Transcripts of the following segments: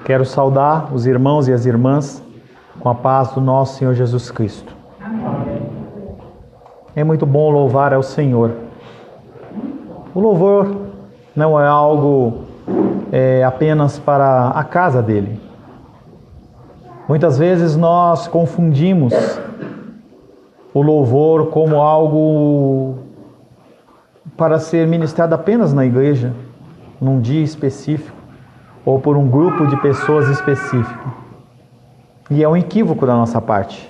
Quero saudar os irmãos e as irmãs com a paz do nosso Senhor Jesus Cristo. É muito bom louvar ao Senhor. O louvor não é algo apenas para a casa dele. Muitas vezes nós confundimos o louvor como algo para ser ministrado apenas na igreja, num dia específico, ou por um grupo de pessoas específico. E é um equívoco da nossa parte.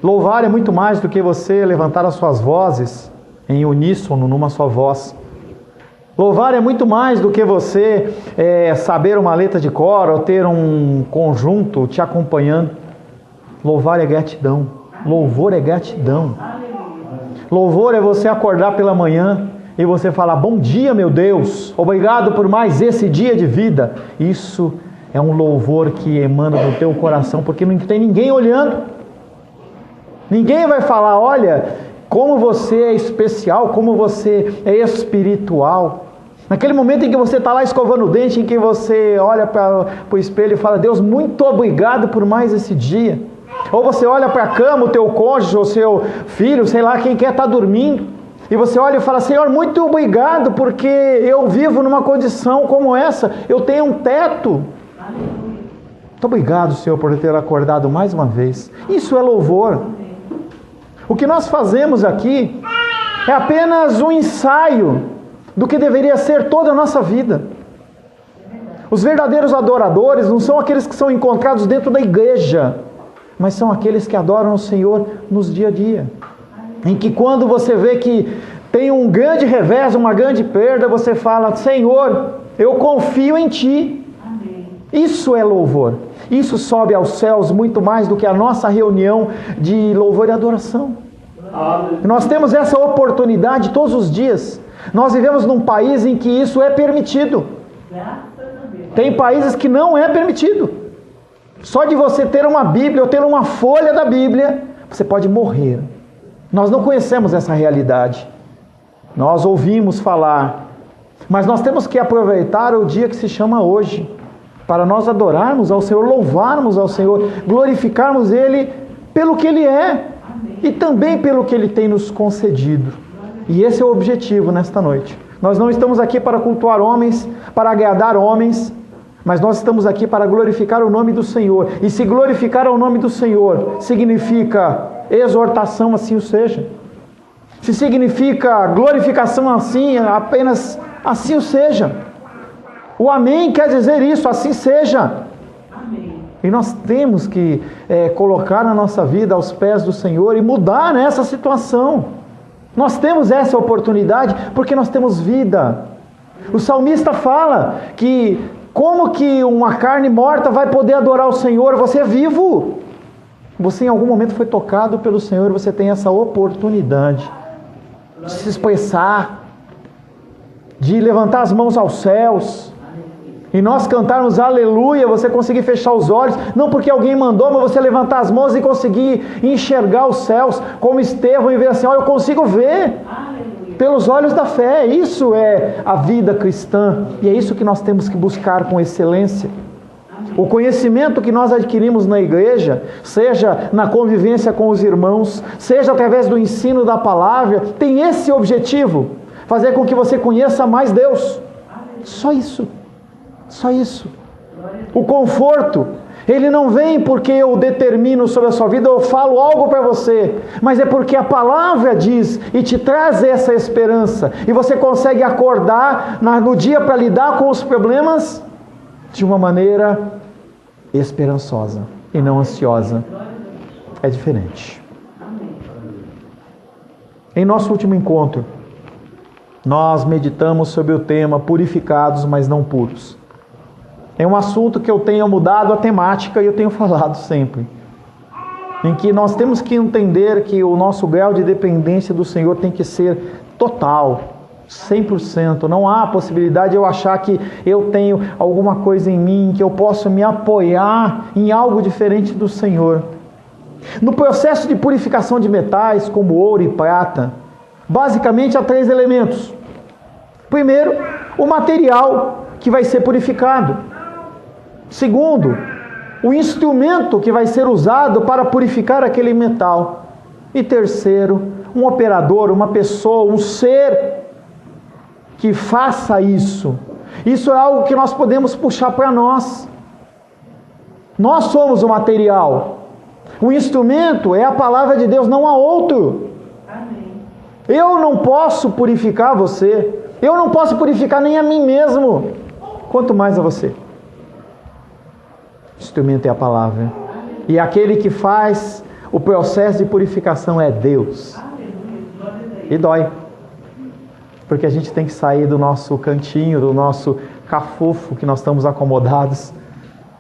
Louvar é muito mais do que você levantar as suas vozes em uníssono, numa só voz. Louvar é muito mais do que você saber uma letra de cor ou ter um conjunto te acompanhando. Louvar é gratidão. Louvor é gratidão. Louvor é você acordar pela manhã e você falar: bom dia, meu Deus, obrigado por mais esse dia de vida. Isso é um louvor que emana do teu coração, porque não tem ninguém olhando. Ninguém vai falar: olha, como você é especial, como você é espiritual. Naquele momento em que você está lá escovando o dente, em que você olha para o espelho e fala: Deus, muito obrigado por mais esse dia. Ou você olha para a cama, o teu cônjuge, o seu filho, sei lá, quem quer está dormindo. E você olha e fala: Senhor, muito obrigado, porque eu vivo numa condição como essa. Eu tenho um teto. Muito obrigado, Senhor, por ter acordado mais uma vez. Isso é louvor. O que nós fazemos aqui é apenas um ensaio do que deveria ser toda a nossa vida. Os verdadeiros adoradores não são aqueles que são encontrados dentro da igreja, mas são aqueles que adoram o Senhor nos dia a dia. Em que quando você vê que tem um grande revés, uma grande perda, você fala: Senhor, eu confio em Ti. Amém. Isso é louvor. Isso sobe aos céus muito mais do que a nossa reunião de louvor e adoração. Amém. Nós temos essa oportunidade todos os dias. Nós vivemos num país em que isso é permitido. Tem países que não é permitido. Só de você ter uma Bíblia ou ter uma folha da Bíblia, você pode morrer. Nós não conhecemos essa realidade. Nós ouvimos falar. Mas nós temos que aproveitar o dia que se chama hoje, para nós adorarmos ao Senhor, louvarmos ao Senhor, glorificarmos Ele pelo que Ele é e também pelo que Ele tem nos concedido. E esse é o objetivo nesta noite. Nós não estamos aqui para cultuar homens, para agradar homens, mas nós estamos aqui para glorificar o nome do Senhor. E se glorificar o nome do Senhor significa exortação, assim o seja. Se significa glorificação, assim, apenas assim o seja. O amém quer dizer isso, assim seja. Amém. E nós temos que colocar a nossa vida aos pés do Senhor e mudar essa situação. Nós temos essa oportunidade porque nós temos vida. O salmista fala que como que uma carne morta vai poder adorar o Senhor? Você é vivo. Você em algum momento foi tocado pelo Senhor, você tem essa oportunidade de se expressar, de levantar as mãos aos céus, e nós cantarmos aleluia, você conseguir fechar os olhos, não porque alguém mandou, mas você levantar as mãos e conseguir enxergar os céus, como Estevão, e ver assim: eu consigo ver pelos olhos da fé. Isso é a vida cristã, e é isso que nós temos que buscar com excelência. O conhecimento que nós adquirimos na igreja, seja na convivência com os irmãos, seja através do ensino da palavra, tem esse objetivo: fazer com que você conheça mais Deus. Só isso. Só isso. O conforto, ele não vem porque eu determino sobre a sua vida, eu falo algo para você, mas é porque a palavra diz e te traz essa esperança, e você consegue acordar no dia para lidar com os problemas de uma maneira esperançosa e não ansiosa. É diferente. Em nosso último encontro, nós meditamos sobre o tema purificados, mas não puros. É um assunto que eu tenho mudado a temática e eu tenho falado sempre. Em que nós temos que entender que o nosso grau de dependência do Senhor tem que ser total, 100%. Não há possibilidade de eu achar que eu tenho alguma coisa em mim, que eu posso me apoiar em algo diferente do Senhor. No processo de purificação de metais, como ouro e prata, basicamente há 3 elementos. Primeiro, o material que vai ser purificado. Segundo, o instrumento que vai ser usado para purificar aquele metal. E terceiro, um operador, uma pessoa, um ser que faça isso. Isso é algo que nós podemos puxar para nós. Nós somos o material. O instrumento é a palavra de Deus, não há outro. Amém. Eu não posso purificar você. Eu não posso purificar nem a mim mesmo. Quanto mais a você. O instrumento é a palavra. E aquele que faz o processo de purificação é Deus. E dói. Porque a gente tem que sair do nosso cantinho, do nosso cafufo que nós estamos acomodados.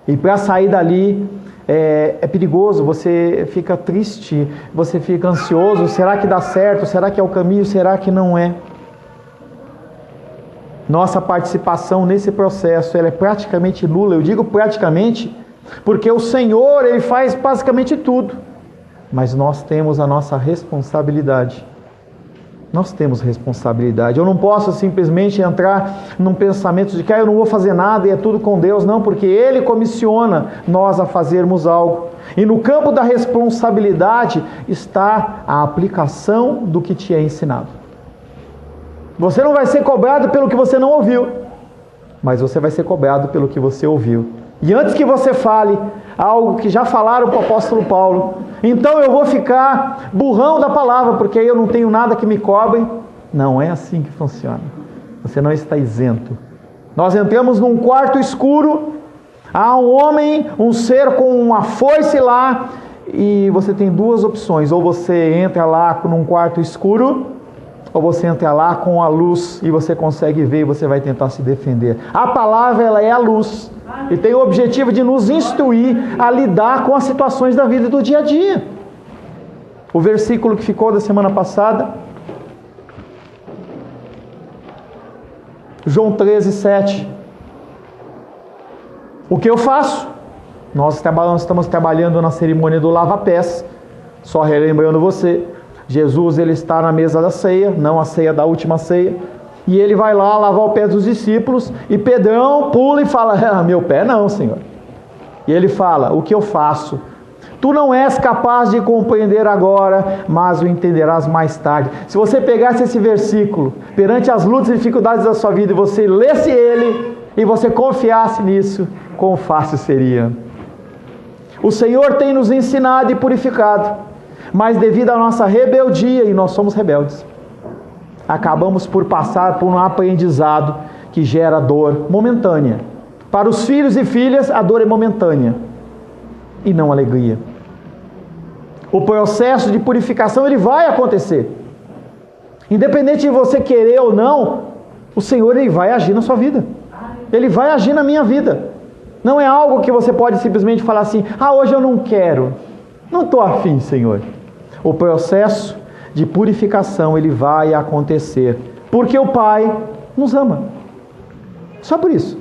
E para sair dali é perigoso, você fica triste, você fica ansioso. Será que dá certo? Será que é o caminho? Será que não é? Nossa participação nesse processo ela é praticamente nula. Eu digo praticamente porque o Senhor Ele faz basicamente tudo. Mas nós temos a nossa responsabilidade. Nós temos responsabilidade. Eu não posso simplesmente entrar num pensamento de que eu não vou fazer nada e é tudo com Deus. Não, porque Ele comissiona nós a fazermos algo. E no campo da responsabilidade está a aplicação do que te é ensinado. Você não vai ser cobrado pelo que você não ouviu, mas você vai ser cobrado pelo que você ouviu. E antes que você fale algo que já falaram para o apóstolo Paulo, então eu vou ficar burrão da palavra, porque aí eu não tenho nada que me cobre. Não é assim que funciona. Você não está isento. Nós entramos num quarto escuro, há um homem, um ser com uma foice lá, e você tem duas opções. Ou você entra lá num quarto escuro, ou você entra lá com a luz e você consegue ver e você vai tentar se defender. A palavra ela é a luz e tem o objetivo de nos instruir a lidar com as situações da vida do dia a dia. O versículo que ficou da semana passada, João 13:7. O que eu faço? Nós estamos trabalhando na cerimônia do lava-pés. Só relembrando você, Jesus ele está na mesa da ceia, não a ceia da última ceia, e ele vai lá lavar o pé dos discípulos, e Pedrão pula e fala, meu pé não, Senhor. E ele fala, o que eu faço? Tu não és capaz de compreender agora, mas o entenderás mais tarde. Se você pegasse esse versículo, perante as lutas e dificuldades da sua vida, e você lesse ele, e você confiasse nisso, quão fácil seria. O Senhor tem nos ensinado e purificado, mas devido à nossa rebeldia, e nós somos rebeldes, acabamos por passar por um aprendizado que gera dor momentânea. Para os filhos e filhas, a dor é momentânea e não alegria. O processo de purificação ele vai acontecer. Independente de você querer ou não, o Senhor ele vai agir na sua vida. Ele vai agir na minha vida. Não é algo que você pode simplesmente falar assim, hoje eu não quero. Não estou afim, Senhor. O processo de purificação ele vai acontecer, porque o Pai nos ama. Só por isso.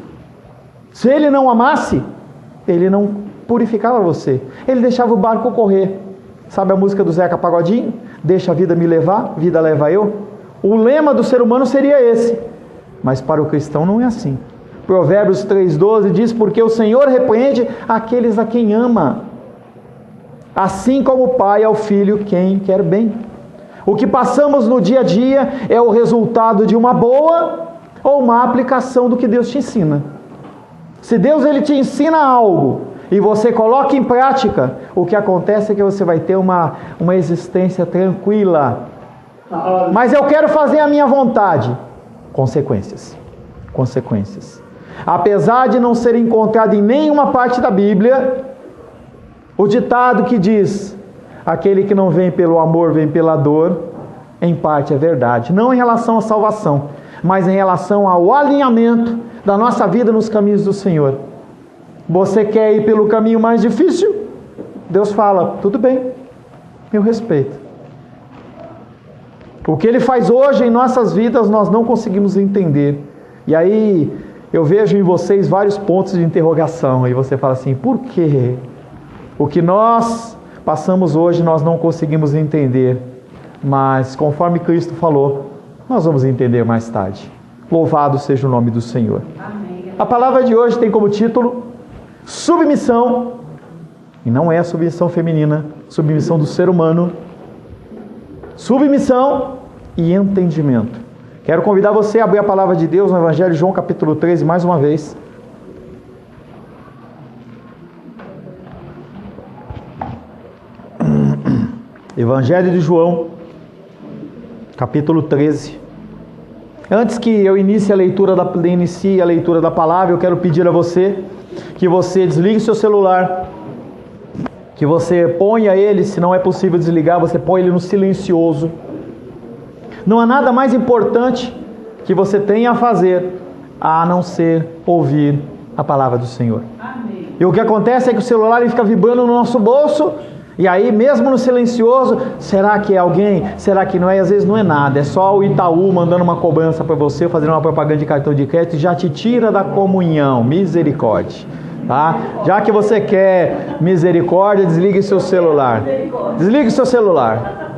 Se Ele não amasse, Ele não purificava você. Ele deixava o barco correr. Sabe a música do Zeca Pagodinho? Deixa a vida me levar, vida leva eu. O lema do ser humano seria esse. Mas para o cristão não é assim. Provérbios 3,12 diz, porque o Senhor repreende aqueles a quem ama, assim como o pai ao filho quem quer bem. O que passamos no dia a dia é o resultado de uma boa ou má aplicação do que Deus te ensina. Se Deus ele te ensina algo e você coloca em prática, o que acontece é que você vai ter uma existência tranquila. Mas eu quero fazer a minha vontade. Consequências. Apesar de não ser encontrado em nenhuma parte da Bíblia, o ditado que diz, aquele que não vem pelo amor, vem pela dor, em parte é verdade. Não em relação à salvação, mas em relação ao alinhamento da nossa vida nos caminhos do Senhor. Você quer ir pelo caminho mais difícil? Deus fala, tudo bem, eu respeito. O que Ele faz hoje em nossas vidas, nós não conseguimos entender. E aí, eu vejo em vocês vários pontos de interrogação. E você fala assim, por quê? O que nós passamos hoje, nós não conseguimos entender. Mas, conforme Cristo falou, nós vamos entender mais tarde. Louvado seja o nome do Senhor. Amém. A palavra de hoje tem como título, submissão, e não é a submissão feminina, submissão do ser humano, submissão e entendimento. Quero convidar você a abrir a palavra de Deus no Evangelho de João capítulo 13 mais uma vez. Evangelho de João capítulo 13. Antes que eu inicie a leitura da palavra, eu quero pedir a você que você desligue seu celular, que você ponha ele, se não é possível desligar, você põe ele no silencioso. Não há nada mais importante que você tenha a fazer a não ser ouvir a palavra do Senhor. Amém. E o que acontece é que o celular ele fica vibrando no nosso bolso, e aí mesmo no silencioso, será que é alguém? Será que não é? Às vezes não é nada, é só o Itaú mandando uma cobrança para você, fazendo uma propaganda de cartão de crédito e já te tira da comunhão. Misericórdia. Tá? Já que você quer misericórdia, desligue seu celular. Desligue seu celular.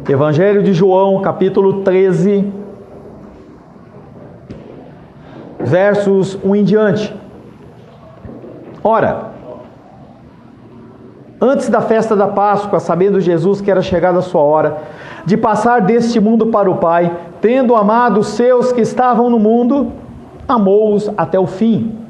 Evangelho de João, capítulo 13, versos 1 em diante. Ora, antes da festa da Páscoa, sabendo Jesus que era chegada a sua hora de passar deste mundo para o Pai, tendo amado os seus que estavam no mundo, amou-os até o fim.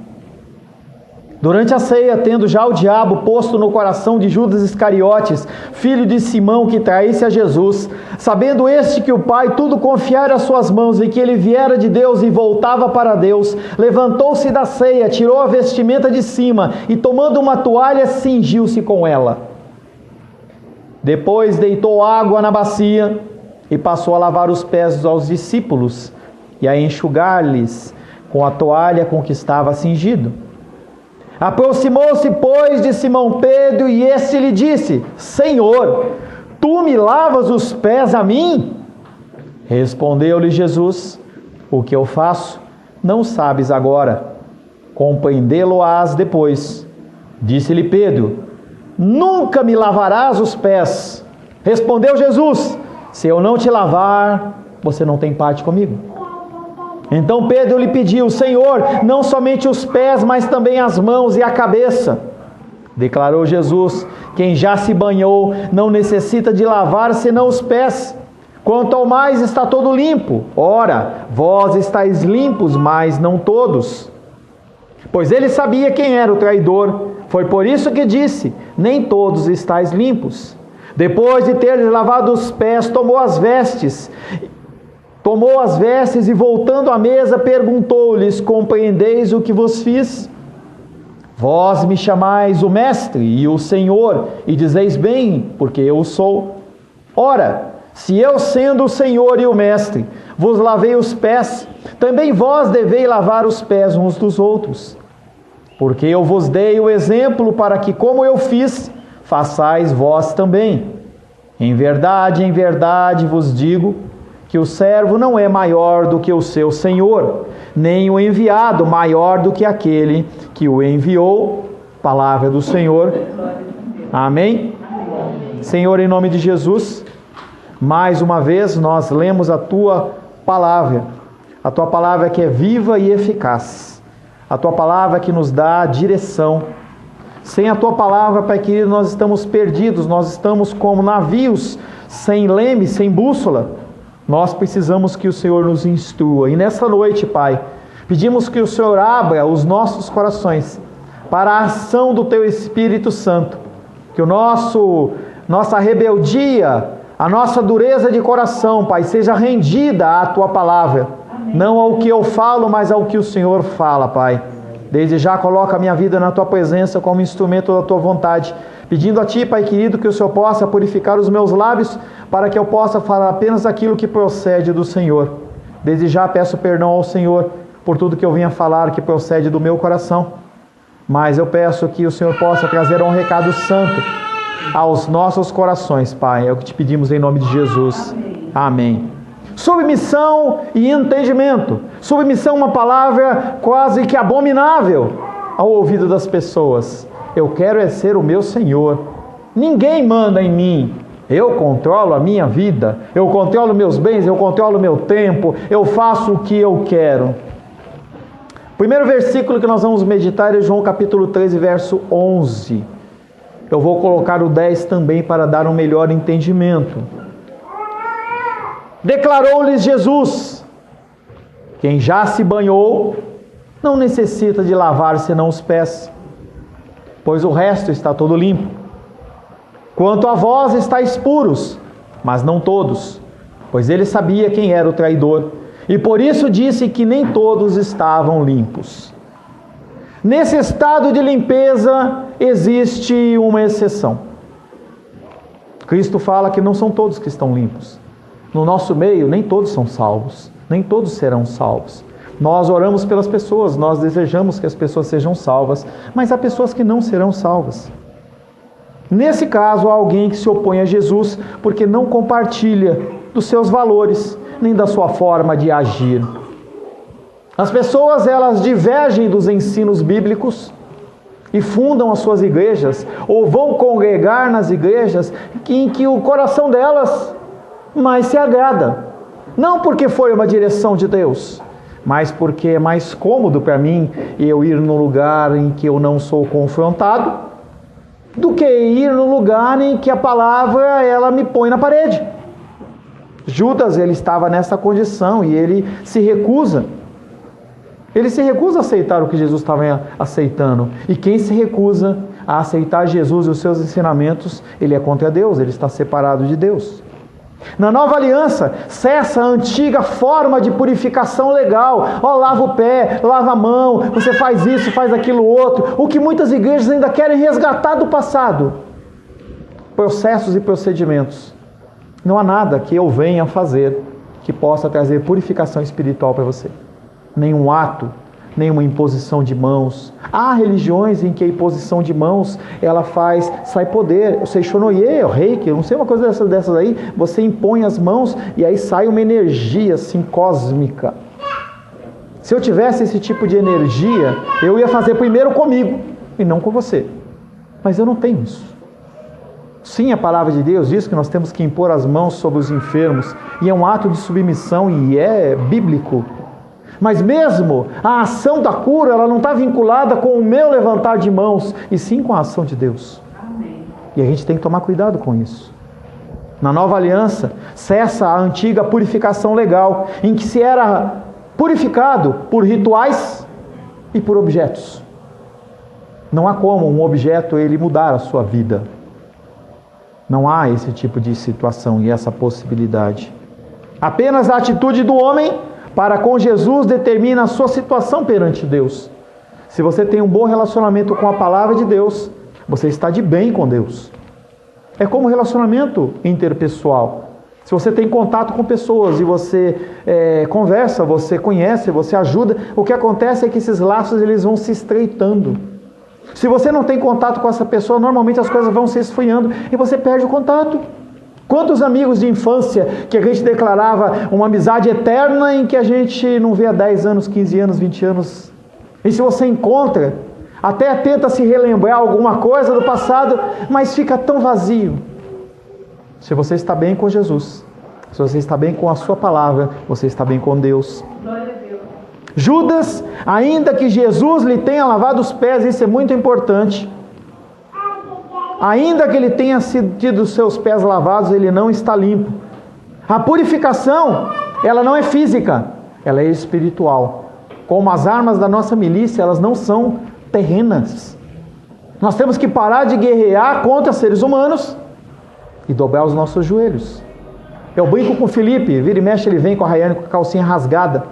Durante a ceia, tendo já o diabo posto no coração de Judas Iscariotes, filho de Simão, que traísse a Jesus, sabendo este que o Pai tudo confiara às suas mãos e que ele viera de Deus e voltava para Deus, levantou-se da ceia, tirou a vestimenta de cima e tomando uma toalha, cingiu-se com ela. Depois deitou água na bacia e passou a lavar os pés aos discípulos e a enxugar-lhes com a toalha com que estava cingido. Aproximou-se, pois, de Simão Pedro, e este lhe disse: Senhor, tu me lavas os pés a mim? Respondeu-lhe Jesus: O que eu faço, não sabes agora, compreendê-lo-ás depois. Disse-lhe Pedro: Nunca me lavarás os pés. Respondeu Jesus: Se eu não te lavar, você não tem parte comigo. Então Pedro lhe pediu: Senhor, não somente os pés, mas também as mãos e a cabeça. Declarou Jesus: Quem já se banhou não necessita de lavar senão os pés. Quanto ao mais está todo limpo. Ora, vós estáis limpos, mas não todos. Pois ele sabia quem era o traidor. Foi por isso que disse: Nem todos estáis limpos. Depois de ter lavado os pés, tomou as vestes e voltando à mesa perguntou-lhes: Compreendeis o que vos fiz? Vós me chamais o Mestre e o Senhor, e dizeis bem, porque eu sou. Ora, se eu sendo o Senhor e o Mestre, vos lavei os pés, também vós deveis lavar os pés uns dos outros. Porque eu vos dei o exemplo para que, como eu fiz, façais vós também. Em verdade vos digo, que o servo não é maior do que o seu senhor, nem o enviado maior do que aquele que o enviou. Palavra do Senhor. Amém? Senhor, em nome de Jesus, mais uma vez nós lemos a Tua palavra que é viva e eficaz, a Tua palavra que nos dá direção. Sem a Tua palavra, Pai querido, nós estamos perdidos, nós estamos como navios sem leme, sem bússola. Nós precisamos que o Senhor nos instrua. E nessa noite, Pai, pedimos que o Senhor abra os nossos corações para a ação do Teu Espírito Santo. Que nossa rebeldia, a nossa dureza de coração, Pai, seja rendida à Tua palavra. Amém. Não ao que eu falo, mas ao que o Senhor fala, Pai. Desde já coloca a minha vida na Tua presença como instrumento da Tua vontade. Pedindo a Ti, Pai querido, que o Senhor possa purificar os meus lábios, para que eu possa falar apenas aquilo que procede do Senhor. Desde já peço perdão ao Senhor por tudo que eu vinha falar que procede do meu coração. Mas eu peço que o Senhor possa trazer um recado santo aos nossos corações, Pai. É o que te pedimos em nome de Jesus. Amém. Submissão e entendimento. Submissão é uma palavra quase que abominável ao ouvido das pessoas. Eu quero é ser o meu Senhor. Ninguém manda em mim. Eu controlo a minha vida. Eu controlo meus bens. Eu controlo meu tempo. Eu faço o que eu quero. O primeiro versículo que nós vamos meditar é João capítulo 13, verso 11. Eu vou colocar o 10 também para dar um melhor entendimento. Declarou-lhes Jesus: quem já se banhou não necessita de lavar senão os pés, pois o resto está todo limpo. Quanto a vós, estáis puros, mas não todos, pois ele sabia quem era o traidor, e por isso disse que nem todos estavam limpos. Nesse estado de limpeza existe uma exceção. Cristo fala que não são todos que estão limpos. No nosso meio, nem todos são salvos, nem todos serão salvos. Nós oramos pelas pessoas, nós desejamos que as pessoas sejam salvas, mas há pessoas que não serão salvas. Nesse caso, há alguém que se opõe a Jesus porque não compartilha dos seus valores, nem da sua forma de agir. As pessoas, elas divergem dos ensinos bíblicos e fundam as suas igrejas, ou vão congregar nas igrejas em que o coração delas mais se agrada. Não porque foi uma direção de Deus, mas porque é mais cômodo para mim eu ir num lugar em que eu não sou confrontado, do que ir num lugar em que a palavra ela me põe na parede. Judas, ele estava nessa condição e ele se recusa. Ele se recusa a aceitar o que Jesus estava aceitando. E quem se recusa a aceitar Jesus e os seus ensinamentos, ele é contra Deus, ele está separado de Deus. Na nova aliança, cessa a antiga forma de purificação legal. Lava o pé, lava a mão, você faz isso, faz aquilo outro. O que muitas igrejas ainda querem resgatar do passado. Processos e procedimentos. Não há nada que eu venha fazer que possa trazer purificação espiritual para você. Nenhum ato, nenhuma imposição de mãos. Há religiões em que a imposição de mãos, ela sai poder. O Seishonoye, o Reiki, eu não sei uma coisa dessas aí, você impõe as mãos e aí sai uma energia assim cósmica. Se eu tivesse esse tipo de energia, eu ia fazer primeiro comigo e não com você. Mas eu não tenho isso. Sim, a palavra de Deus diz que nós temos que impor as mãos sobre os enfermos, e é um ato de submissão e é bíblico. Mas mesmo a ação da cura, ela não está vinculada com o meu levantar de mãos, e sim com a ação de Deus. Amém. E a gente tem que tomar cuidado com isso. Na nova aliança, cessa a antiga purificação legal, em que se era purificado por rituais e por objetos. Não há como um objeto ele mudar a sua vida. Não há esse tipo de situação e essa possibilidade. Apenas a atitude do homem para com Jesus determina a sua situação perante Deus. Se você tem um bom relacionamento com a palavra de Deus, você está de bem com Deus. É como relacionamento interpessoal. Se você tem contato com pessoas e você conversa, você conhece, você ajuda, o que acontece é que esses laços eles vão se estreitando. Se você não tem contato com essa pessoa, normalmente as coisas vão se esfriando e você perde o contato. Quantos amigos de infância que a gente declarava uma amizade eterna em que a gente não vê há 10 anos, 15 anos, 20 anos? E se você encontra, até tenta se relembrar alguma coisa do passado, mas fica tão vazio. Se você está bem com Jesus, se você está bem com a sua palavra, você está bem com Deus. Glória a Deus. Judas, ainda que Jesus lhe tenha lavado os pés, isso é muito importante. Ainda que ele tenha tido os seus pés lavados, ele não está limpo. A purificação, ela não é física, ela é espiritual. Como as armas da nossa milícia, elas não são terrenas. Nós temos que parar de guerrear contra seres humanos e dobrar os nossos joelhos. Eu brinco com o Felipe, vira e mexe ele vem com a Rayane com a calcinha rasgada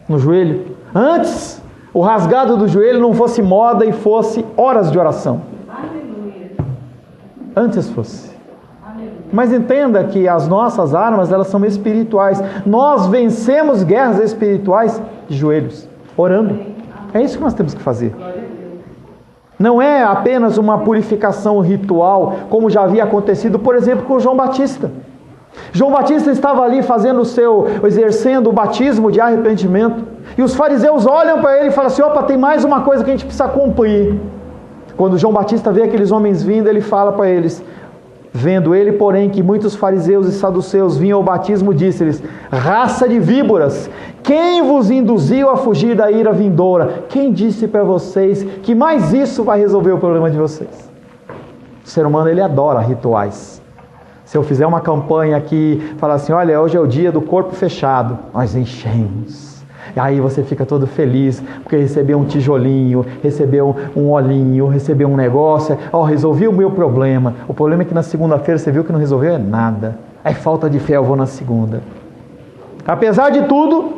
no joelho. Antes, o rasgado do joelho não fosse moda e fosse horas de oração. Antes fosse. Mas entenda que as nossas armas, elas são espirituais. Nós vencemos guerras espirituais de joelhos, orando. É isso que nós temos que fazer. Não é apenas uma purificação ritual, como já havia acontecido, por exemplo, com João Batista. João Batista estava ali exercendo o batismo de arrependimento. E os fariseus olham para ele e falam assim: opa, tem mais uma coisa que a gente precisa cumprir. Quando João Batista vê aqueles homens vindo, ele fala para eles: Vendo ele, porém, que muitos fariseus e saduceus vinham ao batismo, disse-lhes: raça de víboras, quem vos induziu a fugir da ira vindoura? Quem disse para vocês que mais isso vai resolver o problema de vocês? O ser humano, ele adora rituais. Se eu fizer uma campanha aqui, falar assim: olha, hoje é o dia do corpo fechado, nós enchemos. E aí você fica todo feliz, porque recebeu um tijolinho, recebeu um olhinho, recebeu um negócio. Resolvi o meu problema. O problema é que na segunda-feira você viu que não resolveu nada. É falta de fé, eu vou na segunda. Apesar de tudo,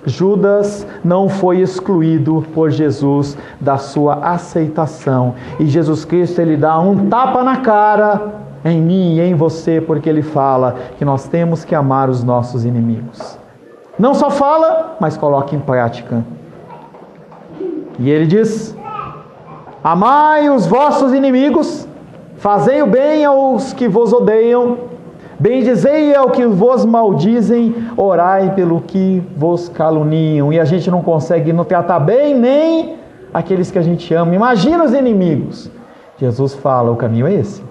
Judas não foi excluído por Jesus da sua aceitação. E Jesus Cristo, ele dá um tapa na cara em mim e em você, porque ele fala que nós temos que amar os nossos inimigos. Não só fala, mas coloca em prática. E ele diz: amai os vossos inimigos, fazei o bem aos que vos odeiam, bendizei ao que vos maldizem, orai pelo que vos caluniam. E a gente não consegue não tratar bem nem aqueles que a gente ama. Imagina os inimigos. Jesus fala: o caminho é esse.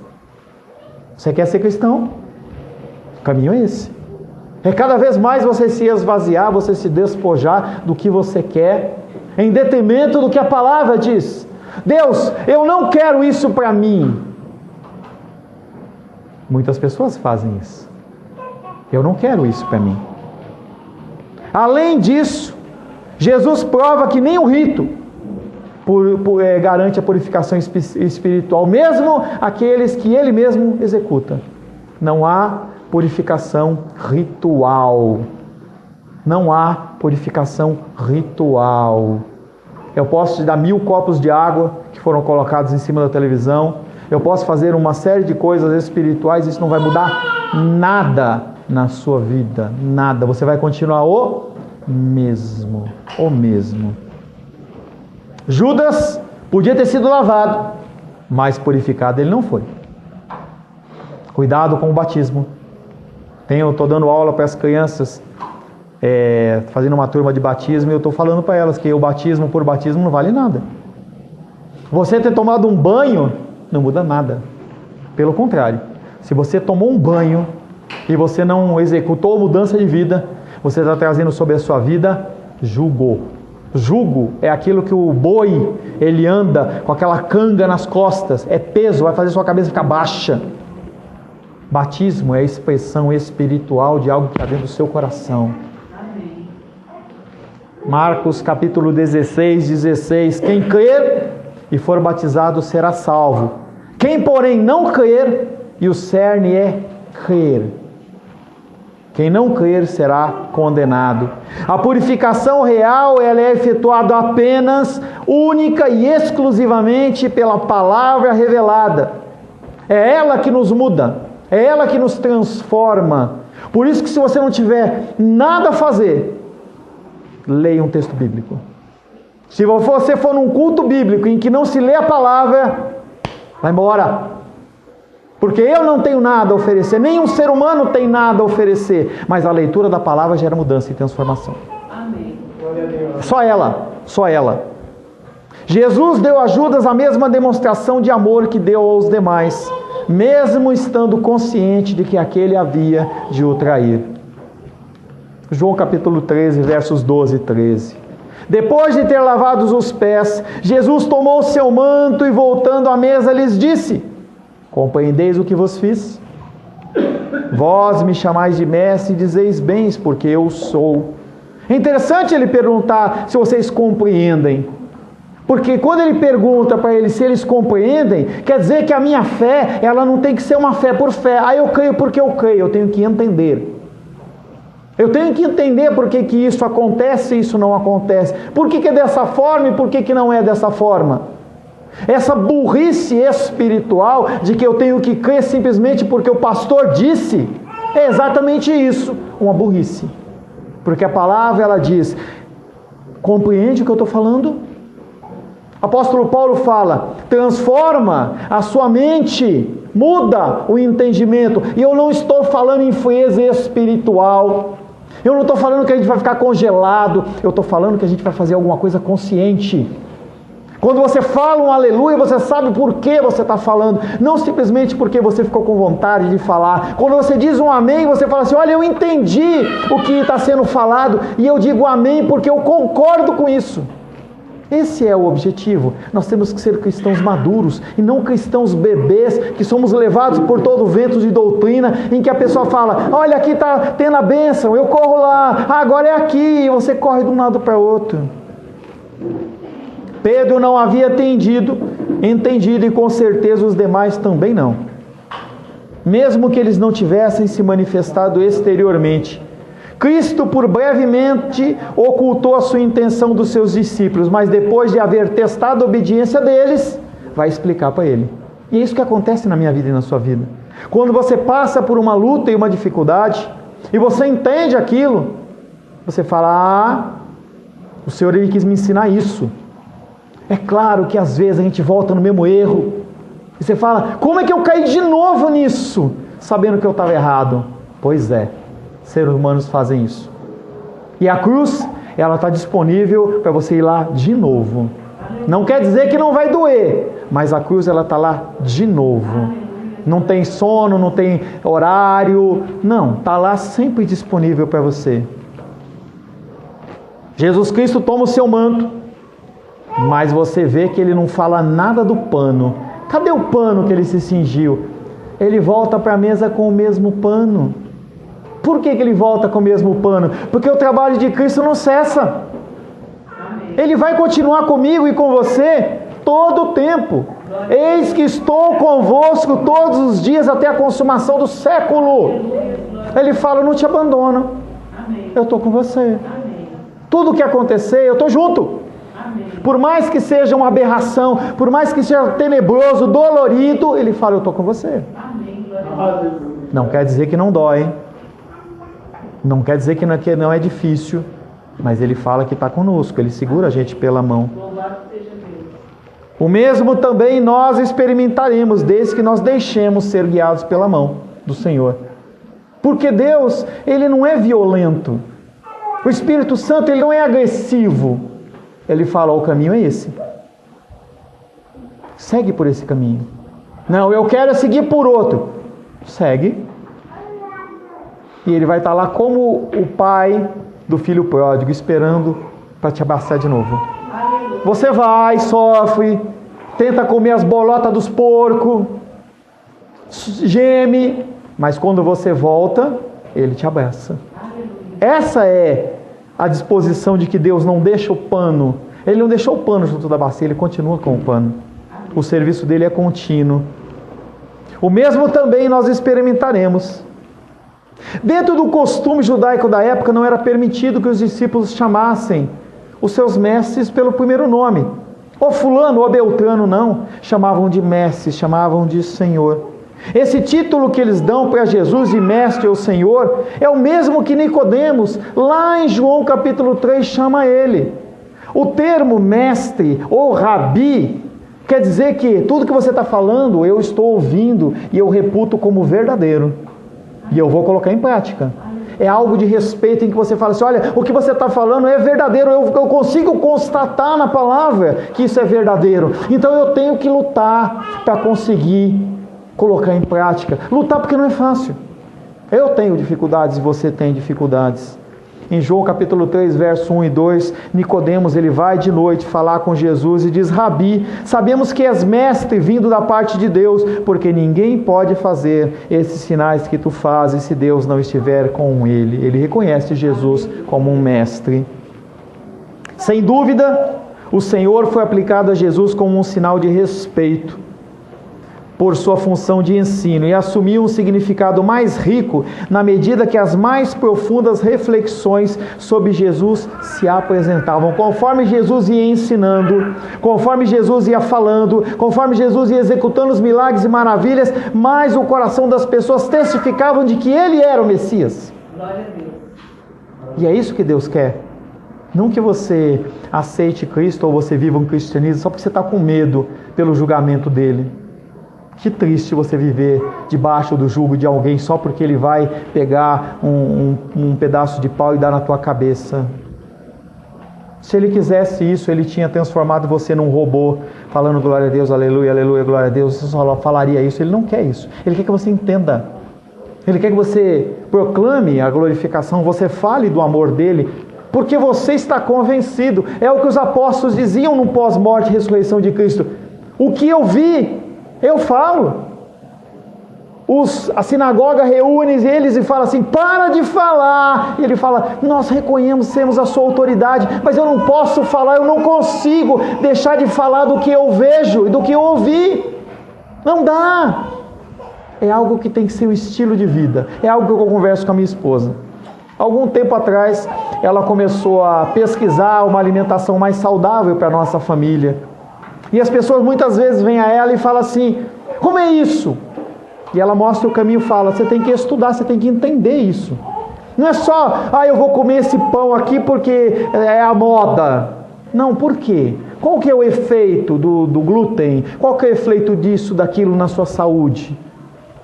Você quer ser cristão? O caminho é esse. É cada vez mais você se esvaziar, você se despojar do que você quer, em detrimento do que a palavra diz. Deus, eu não quero isso para mim. Muitas pessoas fazem isso. Eu não quero isso para mim. Além disso, Jesus prova que nem o rito garante a purificação espiritual, mesmo aqueles que ele mesmo executa. Não há purificação ritual. Não há purificação ritual. Eu posso te dar 1000 copos de água que foram colocados em cima da televisão. Eu posso fazer uma série de coisas espirituais. Isso não vai mudar nada na sua vida. Nada. Você vai continuar o mesmo. O mesmo. Judas podia ter sido lavado, mas purificado ele não foi. Cuidado com o batismo. Estou dando aula para as crianças, fazendo uma turma de batismo, e eu estou falando para elas que o batismo por batismo não vale nada. Você ter tomado um banho não muda nada. Pelo contrário, se você tomou um banho e você não executou a mudança de vida, você está trazendo sobre a sua vida jugo. Jugo é aquilo que o boi, ele anda com aquela canga nas costas, é peso, vai fazer sua cabeça ficar baixa. Batismo é a expressão espiritual de algo que está dentro do seu coração. Amém. Marcos capítulo 16. Quem crer e for batizado será salvo. Quem, porém, não crer, e o cerne é crer. Quem não crer será condenado. A purificação real, ela é efetuada apenas, única e exclusivamente pela palavra revelada. É ela que nos muda. É ela que nos transforma. Por isso que se você não tiver nada a fazer, leia um texto bíblico. Se você for num culto bíblico em que não se lê a palavra, vai embora. Porque eu não tenho nada a oferecer, nenhum ser humano tem nada a oferecer. Mas a leitura da palavra gera mudança e transformação. Amém. Só ela. Jesus deu a Judas a mesma demonstração de amor que deu aos demais, mesmo estando consciente de que aquele havia de o trair. João capítulo 13, versos 12 e 13. Depois de ter lavado os pés, Jesus tomou o seu manto e, voltando à mesa, lhes disse: compreendeis o que vos fiz? Vós me chamais de mestre e dizeis bens, porque eu sou. É interessante ele perguntar se vocês compreendem. Porque quando ele pergunta para eles se eles compreendem, quer dizer que a minha fé, ela não tem que ser uma fé por fé. Eu creio porque eu creio, eu tenho que entender. Eu tenho que entender por que isso acontece e isso não acontece. Por que é dessa forma e por que não é dessa forma. Essa burrice espiritual de que eu tenho que crer simplesmente porque o pastor disse, é exatamente isso, uma burrice. Porque a palavra, ela diz: compreende o que eu estou falando? Apóstolo Paulo fala: transforma a sua mente, muda o entendimento. E eu não estou falando em frieza espiritual. Eu não estou falando que a gente vai ficar congelado. Eu estou falando que a gente vai fazer alguma coisa consciente. Quando você fala um aleluia, você sabe por que você está falando, não simplesmente porque você ficou com vontade de falar. Quando você diz um amém, você fala assim: olha, eu entendi o que está sendo falado e eu digo amém porque eu concordo com isso. Esse é o objetivo. Nós temos que ser cristãos maduros e não cristãos bebês que somos levados por todo o vento de doutrina, em que a pessoa fala: olha, aqui está tendo a bênção, eu corro lá, agora é aqui, e você corre de um lado para o outro. Pedro não havia entendido e com certeza os demais também não. Mesmo que eles não tivessem se manifestado exteriormente, Cristo por brevemente ocultou a sua intenção dos seus discípulos, mas depois de haver testado a obediência deles, vai explicar para ele. E é isso que acontece na minha vida e na sua vida. Quando você passa por uma luta e uma dificuldade, e você entende aquilo, você fala: ah, o Senhor, Ele quis me ensinar isso. É claro que às vezes a gente volta no mesmo erro. E você fala: como é que eu caí de novo nisso? Sabendo que eu estava errado. Pois é, seres humanos fazem isso. E a cruz, ela está disponível para você ir lá de novo. Não quer dizer que não vai doer, mas a cruz, ela está lá de novo. Não tem sono, não tem horário. Não, está lá sempre disponível para você. Jesus Cristo toma o seu manto, mas você vê que ele não fala nada do pano. Cadê o pano que ele se cingiu? Ele volta para a mesa com o mesmo pano. Por que ele volta com o mesmo pano? Porque o trabalho de Cristo não cessa. Ele vai continuar comigo e com você todo o tempo. Eis que estou convosco todos os dias até a consumação do século. Ele fala: eu não te abandono. Eu estou com você. Tudo o que acontecer, eu estou junto. Por mais que seja uma aberração, por mais que seja tenebroso, dolorido, ele fala: eu estou com você. Não quer dizer que não dói, não quer dizer que não é difícil, mas ele fala que está conosco, ele segura a gente pela mão. O mesmo também nós experimentaremos, desde que nós deixemos ser guiados pela mão do Senhor. Porque Deus, Ele não é violento. O Espírito Santo, Ele não é agressivo. Ele fala: o caminho é esse. Segue por esse caminho. Não, eu quero seguir por outro. Segue. E Ele vai estar lá como o pai do filho pródigo, esperando para te abraçar de novo. Você vai, sofre, tenta comer as bolotas dos porcos, geme, mas quando você volta, Ele te abraça. Essa é a disposição de que Deus não deixa o pano. Ele não deixou o pano junto da bacia, Ele continua com o pano. O serviço dele é contínuo. O mesmo também nós experimentaremos. Dentro do costume judaico da época, não era permitido que os discípulos chamassem os seus mestres pelo primeiro nome. Ou fulano, ou beltrano, não. Chamavam de mestre, chamavam de Senhor. Esse título que eles dão para Jesus de mestre ou Senhor é o mesmo que Nicodemos, lá em João capítulo 3, chama ele. O termo mestre ou rabi quer dizer que tudo que você está falando, eu estou ouvindo e eu reputo como verdadeiro. E eu vou colocar em prática. É algo de respeito em que você fala assim: olha, o que você está falando é verdadeiro, eu consigo constatar na palavra que isso é verdadeiro. Então eu tenho que lutar para conseguir colocar em prática. Lutar porque não é fácil. Eu tenho dificuldades e você tem dificuldades. Em João capítulo 3, verso 1 e 2, Nicodemos, ele vai de noite falar com Jesus e diz: Rabi, sabemos que és mestre vindo da parte de Deus, porque ninguém pode fazer esses sinais que tu fazes se Deus não estiver com ele. Ele reconhece Jesus como um mestre. Sem dúvida, o Senhor foi aplicado a Jesus como um sinal de respeito por sua função de ensino, e assumiu um significado mais rico na medida que as mais profundas reflexões sobre Jesus se apresentavam. Conforme Jesus ia ensinando, conforme Jesus ia falando, conforme Jesus ia executando os milagres e maravilhas, mais o coração das pessoas testificavam de que Ele era o Messias. Glória a Deus. E é isso que Deus quer. Não que você aceite Cristo ou você viva um cristianismo só porque você está com medo pelo julgamento dele. Que triste você viver debaixo do jugo de alguém só porque ele vai pegar um pedaço de pau e dar na tua cabeça. Se Ele quisesse isso, Ele tinha transformado você num robô, falando glória a Deus, aleluia, aleluia, glória a Deus. Você só falaria isso. Ele não quer isso. Ele quer que você entenda. Ele quer que você proclame a glorificação, você fale do amor dEle, porque você está convencido. É o que os apóstolos diziam no pós-morte e ressurreição de Cristo. O que eu vi, eu falo. A sinagoga reúne eles e fala assim, para de falar. E ele fala, nós reconhecemos a sua autoridade, mas eu não posso falar, eu não consigo deixar de falar do que eu vejo e do que eu ouvi. Não dá. É algo que tem que ser um estilo de vida. É algo que eu converso com a minha esposa. Algum tempo atrás, ela começou a pesquisar uma alimentação mais saudável para a nossa família. E as pessoas muitas vezes vêm a ela e falam assim, como é isso? E ela mostra o caminho e fala, você tem que estudar, você tem que entender isso. Não é só, eu vou comer esse pão aqui porque é a moda. Não, por quê? Qual que é o efeito do glúten? Qual que é o efeito disso, daquilo na sua saúde?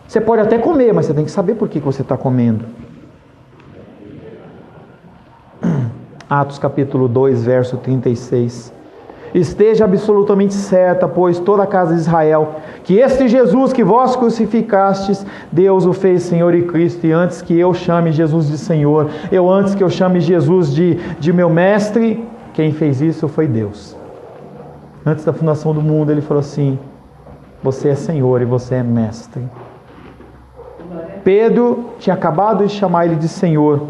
Você pode até comer, mas você tem que saber por que você está comendo. Atos capítulo 2, verso 36. Esteja absolutamente certa, pois toda a casa de Israel, que este Jesus que vós crucificastes, Deus o fez Senhor e Cristo, e antes que eu chame Jesus de Senhor, antes que eu chame Jesus de meu mestre, quem fez isso foi Deus. Antes da fundação do mundo, Ele falou assim, você é Senhor e você é mestre. Pedro tinha acabado de chamar Ele de Senhor.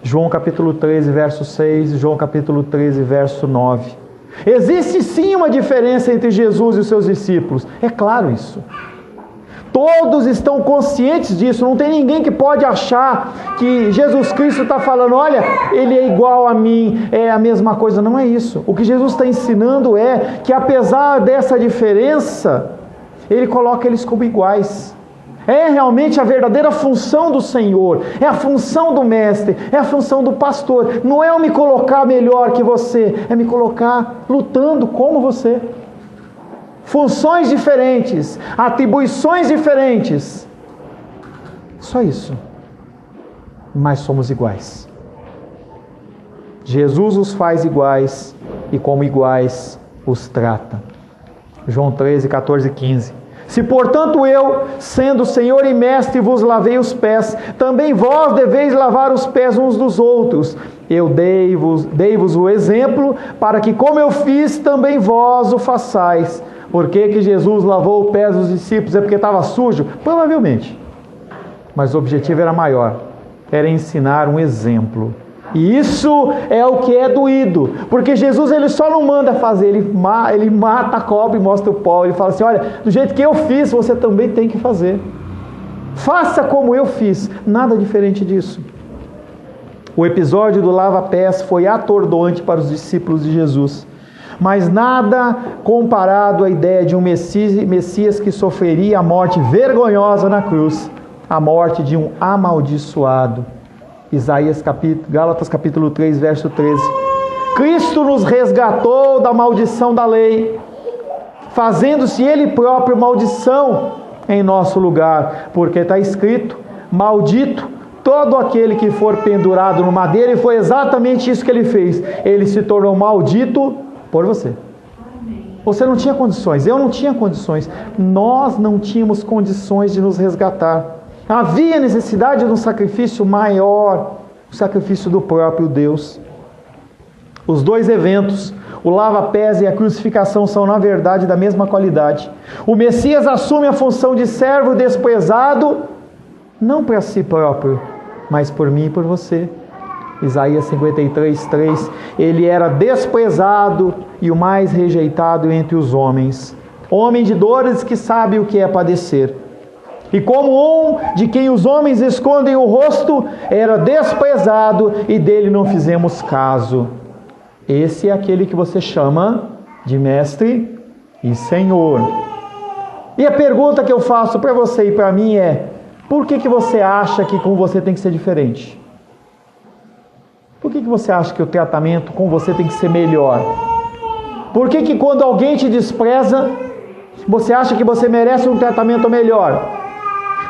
João capítulo 13, verso 6, João capítulo 13, verso 9. Existe sim uma diferença entre Jesus e os seus discípulos. É claro isso. Todos estão conscientes disso. Não tem ninguém que pode achar que Jesus Cristo está falando, olha, Ele é igual a mim, é a mesma coisa. Não é isso. O que Jesus está ensinando é que apesar dessa diferença, Ele coloca eles como iguais. É realmente a verdadeira função do Senhor, é a função do mestre, é a função do pastor. Não é eu me colocar melhor que você, é me colocar lutando como você. Funções diferentes, atribuições diferentes. Só isso. Mas somos iguais. Jesus os faz iguais e como iguais os trata. João 13, 14 e 15. Se, portanto, eu, sendo Senhor e Mestre, vos lavei os pés, também vós deveis lavar os pés uns dos outros. Eu dei-vos o exemplo, para que, como eu fiz, também vós o façais. Por que Jesus lavou os pés dos discípulos? É porque estava sujo? Provavelmente. Mas o objetivo era maior. Era ensinar um exemplo. E isso é o que é doído, porque Jesus ele só não manda fazer, ele mata a cobra e mostra o pó, ele fala assim, olha, do jeito que eu fiz, você também tem que fazer. Faça como eu fiz, nada diferente disso. O episódio do lava-pés foi atordoante para os discípulos de Jesus, mas nada comparado à ideia de um Messias que sofreria a morte vergonhosa na cruz, a morte de um amaldiçoado. Gálatas capítulo 3, verso 13. Cristo nos resgatou da maldição da lei, fazendo-se Ele próprio maldição em nosso lugar, porque está escrito, maldito todo aquele que for pendurado no madeiro, e foi exatamente isso que Ele fez. Ele se tornou maldito por você. Você não tinha condições, eu não tinha condições, nós não tínhamos condições de nos resgatar. Havia necessidade de um sacrifício maior, o sacrifício do próprio Deus. Os dois eventos, o lava-pés e a crucificação, são na verdade da mesma qualidade. O Messias assume a função de servo desprezado, não para si próprio, mas por mim e por você. Isaías 53, 3. Ele era desprezado e o mais rejeitado entre os homens. Homem de dores que sabe o que é padecer. E como um de quem os homens escondem o rosto, era desprezado e dele não fizemos caso. Esse é aquele que você chama de mestre e Senhor. E a pergunta que eu faço para você e para mim é, por que você acha que com você tem que ser diferente? Por que você acha que o tratamento com você tem que ser melhor? Por que quando alguém te despreza, você acha que você merece um tratamento melhor?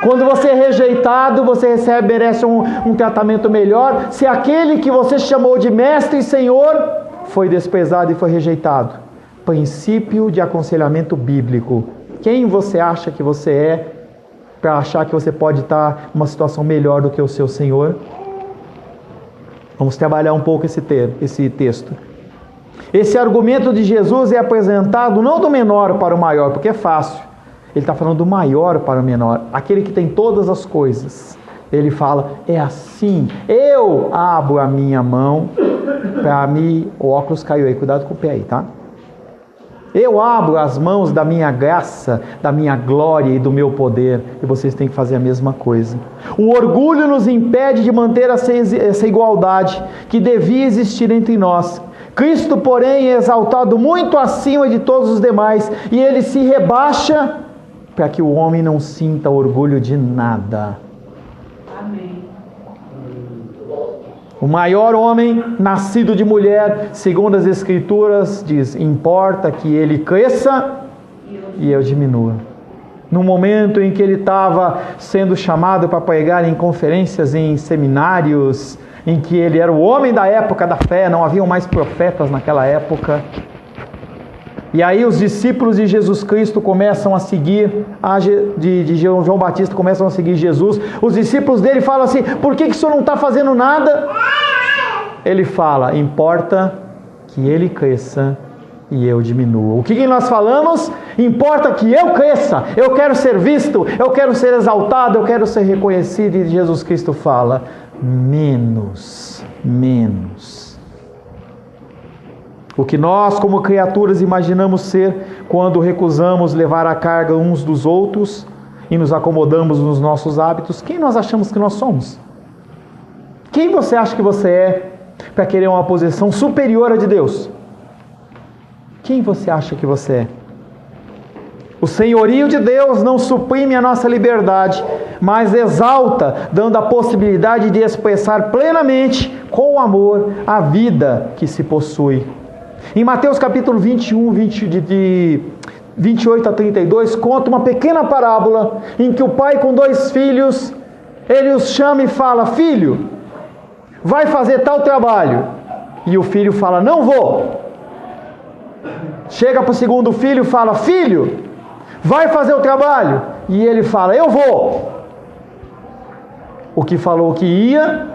Quando você é rejeitado, você merece um tratamento melhor. Se aquele que você chamou de mestre e Senhor foi desprezado e foi rejeitado? Princípio de aconselhamento bíblico. Quem você acha que você é para achar que você pode estar numa situação melhor do que o seu Senhor? Vamos trabalhar um pouco esse texto. Esse argumento de Jesus é apresentado não do menor para o maior, porque é fácil. Ele está falando do maior para o menor, aquele que tem todas as coisas. Ele fala, é assim, eu abro a minha mão para mim. O óculos caiu aí, cuidado com o pé aí, tá? Eu abro as mãos da minha graça, da minha glória e do meu poder, e vocês têm que fazer a mesma coisa. O orgulho nos impede de manter essa igualdade que devia existir entre nós. Cristo, porém, é exaltado muito acima de todos os demais, e ele se rebaixa para que o homem não sinta orgulho de nada. Amém. O maior homem, nascido de mulher, segundo as Escrituras, diz, importa que ele cresça e eu diminua. No momento em que ele estava sendo chamado para pregar em conferências, em seminários, em que ele era o homem da época da fé, não haviam mais profetas naquela época. E aí os discípulos de Jesus Cristo começam a seguir, de João Batista começam a seguir Jesus. Os discípulos dele falam assim, por que o senhor não está fazendo nada? Ele fala, importa que ele cresça e eu diminua. O que nós falamos? Importa que eu cresça, eu quero ser visto, eu quero ser exaltado, eu quero ser reconhecido. E Jesus Cristo fala, menos. O que nós, como criaturas, imaginamos ser quando recusamos levar a carga uns dos outros e nos acomodamos nos nossos hábitos, quem nós achamos que nós somos? Quem você acha que você é para querer uma posição superior à de Deus? Quem você acha que você é? O senhorio de Deus não suprime a nossa liberdade, mas exalta, dando a possibilidade de expressar plenamente, com amor, a vida que se possui. Em Mateus capítulo 21, de 28 a 32, conta uma pequena parábola em que o pai com 2 filhos, ele os chama e fala, filho, vai fazer tal trabalho. E o filho fala, não vou. Chega para o segundo filho e fala, filho, vai fazer o trabalho. E ele fala, eu vou. O que falou que ia,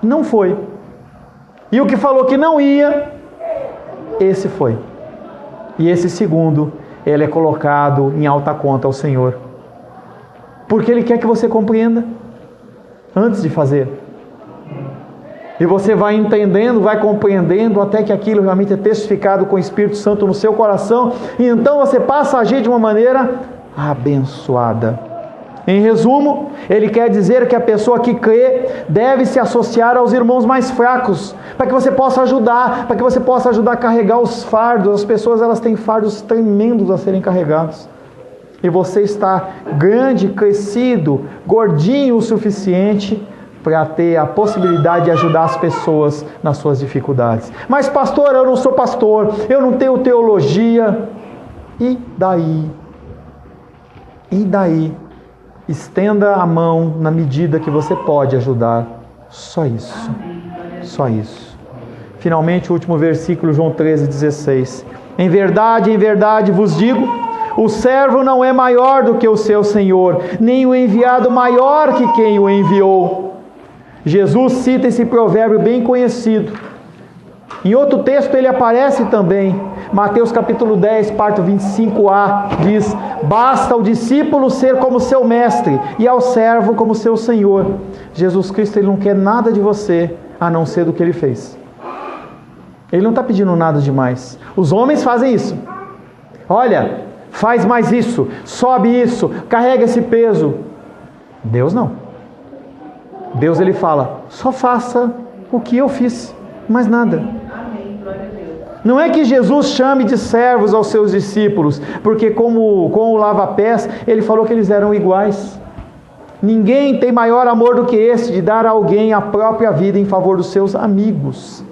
não foi. E o que falou que não ia, esse foi. E esse segundo, ele é colocado em alta conta ao Senhor. Porque ele quer que você compreenda antes de fazer. E você vai entendendo, vai compreendendo, até que aquilo realmente é testificado com o Espírito Santo no seu coração. E então você passa a agir de uma maneira abençoada. Em resumo, ele quer dizer que a pessoa que crê deve se associar aos irmãos mais fracos, para que você possa ajudar, a carregar os fardos. As pessoas, elas têm fardos tremendos a serem carregados. E você está grande, crescido, gordinho o suficiente para ter a possibilidade de ajudar as pessoas nas suas dificuldades. Mas pastor, eu não sou pastor, eu não tenho teologia. E daí? E daí? Estenda a mão na medida que você pode ajudar. Só isso. Só isso. Finalmente, o último versículo, João 13:16. Em verdade vos digo, o servo não é maior do que o seu senhor, nem o enviado maior que quem o enviou. Jesus cita esse provérbio bem conhecido. Em outro texto ele aparece também. Mateus capítulo 10, parte 25a, diz, basta ao discípulo ser como seu mestre e ao servo como seu senhor. Jesus Cristo, ele não quer nada de você, a não ser do que ele fez. Ele não está pedindo nada demais. Os homens fazem isso. Olha, faz mais isso, sobe isso, carrega esse peso. Deus não. Deus, ele fala, só faça o que eu fiz, mais nada. Não é que Jesus chame de servos aos seus discípulos, porque com o lava-pés, ele falou que eles eram iguais. Ninguém tem maior amor do que esse, de dar a alguém a própria vida em favor dos seus amigos.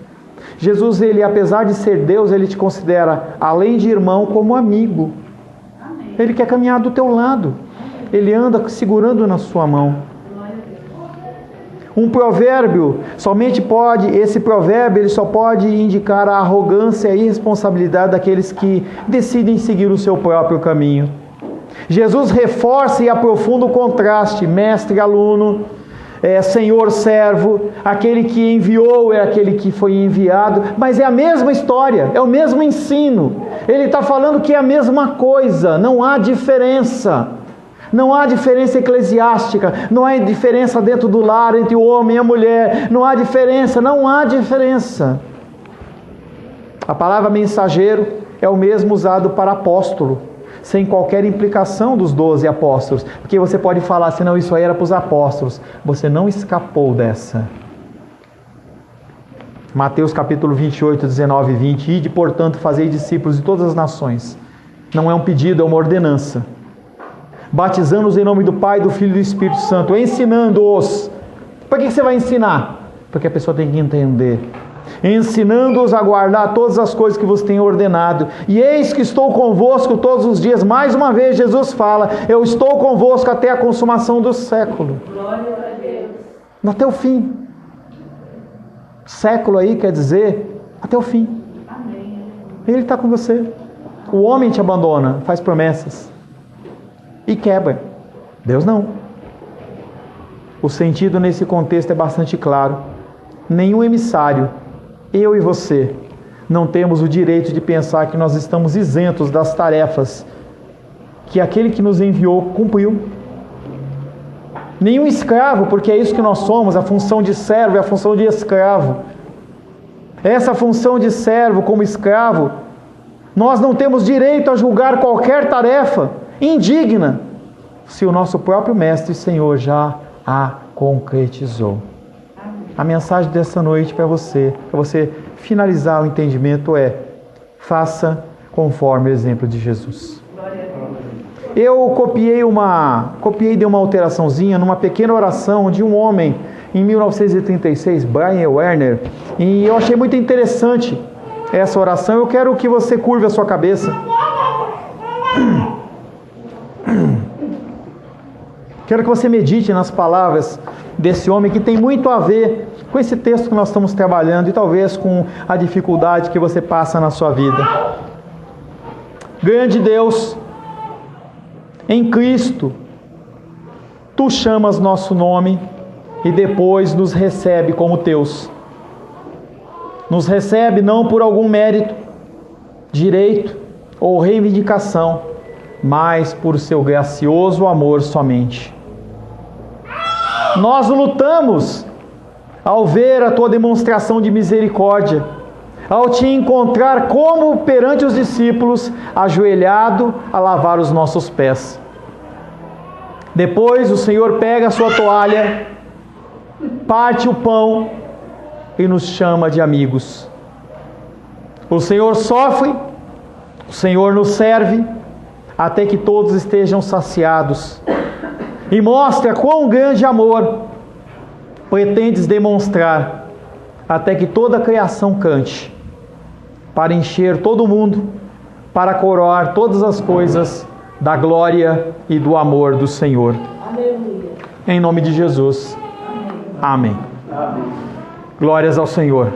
Jesus, ele, apesar de ser Deus, ele te considera, além de irmão, como amigo. Ele quer caminhar do teu lado. Ele anda segurando na sua mão. Um provérbio, esse provérbio ele só pode indicar a arrogância e a irresponsabilidade daqueles que decidem seguir o seu próprio caminho. Jesus reforça e aprofunda o contraste, mestre e aluno, senhor servo, aquele que enviou é aquele que foi enviado, mas é a mesma história, é o mesmo ensino. Ele está falando que é a mesma coisa, não há diferença. Não há diferença eclesiástica, não há diferença dentro do lar entre o homem e a mulher, não há diferença. A palavra mensageiro é o mesmo usado para apóstolo, sem qualquer implicação dos 12 apóstolos, porque você pode falar, senão isso aí era para os apóstolos, você não escapou dessa. Mateus capítulo 28, 19 e 20, ide, portanto, fazei discípulos de todas as nações. Não é um pedido, é uma ordenança. Batizando-os em nome do Pai, do Filho e do Espírito Santo, ensinando-os. Por que você vai ensinar? Porque a pessoa tem que entender. Ensinando-os a guardar todas as coisas que vos tenho ordenado. E eis que estou convosco todos os dias. Mais uma vez Jesus fala, eu estou convosco até a consumação do século. Glória a Deus. Até o fim. Século aí quer dizer até o fim. Amém. Ele está com você. O homem te abandona, faz promessas e quebra. Deus não. O sentido nesse contexto é bastante claro. Nenhum emissário, eu e você, não temos o direito de pensar que nós estamos isentos das tarefas que aquele que nos enviou cumpriu. Nenhum escravo, porque é isso que nós somos, a função de servo é a função de escravo. Essa função de servo como escravo, nós não temos direito a julgar qualquer tarefa indigna, se o nosso próprio Mestre e Senhor já a concretizou. A mensagem dessa noite para você finalizar o entendimento é: faça conforme o exemplo de Jesus. Eu copiei dei uma alteraçãozinha numa pequena oração de um homem em 1936, Brian Werner, e eu achei muito interessante essa oração. Eu quero que você curve a sua cabeça. Quero que você medite nas palavras desse homem que tem muito a ver com esse texto que nós estamos trabalhando e talvez com a dificuldade que você passa na sua vida. Grande Deus, em Cristo, Tu chamas nosso nome e depois nos recebe como Teus. Nos recebe não por algum mérito, direito ou reivindicação, mas por Seu gracioso amor somente. Nós lutamos ao ver a Tua demonstração de misericórdia, ao Te encontrar como perante os discípulos, ajoelhado a lavar os nossos pés. Depois o Senhor pega a Sua toalha, parte o pão e nos chama de amigos. O Senhor sofre, o Senhor nos serve, até que todos estejam saciados. E mostra quão grande amor pretendes demonstrar, até que toda a criação cante, para encher todo mundo, para coroar todas as coisas da glória e do amor do Senhor. Aleluia. Em nome de Jesus. Amém. Glórias ao Senhor.